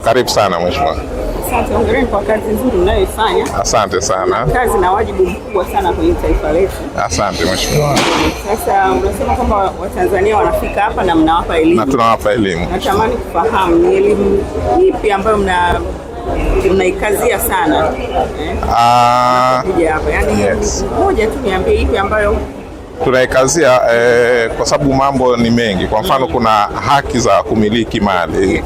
Karibu sana mheshimiwa. Asante, hongereni kwa kazi nzuri mnayoifanya. Asante sana. Kazi na wajibu mkubwa sana kwenye taifa letu. Asante mheshimiwa. Sasa unasema kwamba Watanzania wanafika hapa na mnawapa elimu. Na tunawapa elimu. Natamani kufahamu ni elimu ipi ambayo mnaikazia sana? Kuja hapa. Yaani moja tu niambie ipi ambayo tunaikazia kwa sababu mambo ni mengi. Kwa mfano kuna haki za kumiliki mali.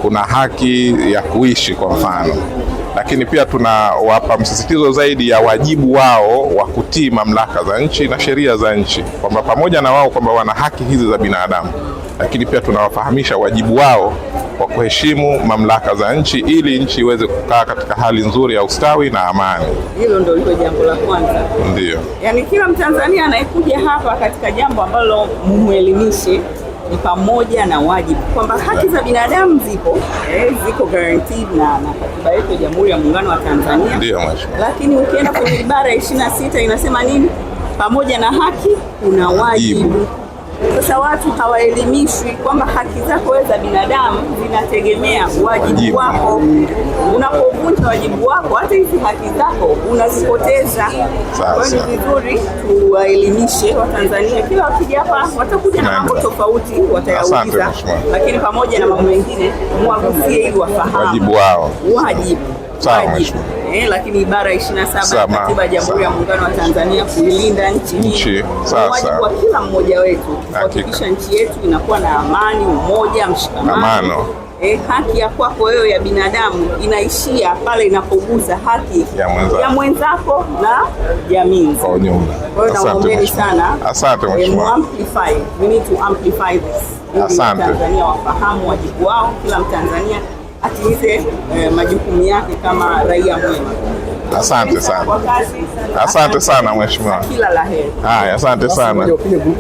Kuna haki ya kuishi kwa mfano, lakini pia tunawapa msisitizo zaidi ya wajibu wao wa kutii mamlaka za nchi na sheria za nchi, kwamba pamoja na wao kwamba wana haki hizi za binadamu, lakini pia tunawafahamisha wajibu wao wa kuheshimu mamlaka za nchi ili nchi iweze kukaa katika hali nzuri ya ustawi na amani. Hilo ndio liko jambo la kwanza. Ndio. Yaani kila Mtanzania anayekuja hapa katika jambo ambalo muelimishe ni pamoja na wajibu kwamba haki za binadamu ziko guaranteed na katiba yetu ya Jamhuri ya Muungano wa Tanzania. Ndio mheshimiwa. Lakini ukienda kwenye ibara ya 26 inasema nini? Pamoja na haki kuna wajibu. Sasa watu hawaelimishwi kwamba haki zako wewe za binadamu zinategemea wajibu wako. Unapovunja wajibu wako, hata hizi haki zako unazipoteza. Kwa hiyo ni vizuri tuwaelimishe Watanzania. Kila wakija hapa watakuja na mambo tofauti watayauliza, lakini pamoja na mambo mengine mwagusie ili wafahamu wajibu wao. Wajibu. Lakini ibara 27 katiba ya Jamhuri ya Muungano wa Tanzania kuilinda nchi hii. Wajibu wa kila mmoja wetu kuhakikisha nchi yetu inakuwa na amani, umoja, mshikamano. Haki ya kwako wewe ya binadamu inaishia pale inapogusa haki ya mwenzako na jamii kwa ujumla. Kwa hiyo naombeni sana. Asante mheshimiwa. We need to amplify this. Asante. Tanzania wafahamu wajibu wao, kila Mtanzania atimize majukumu yake kama raia mwema. Asante sana. Asante sana mheshimiwa. Kila la heri. Haya, asante sana.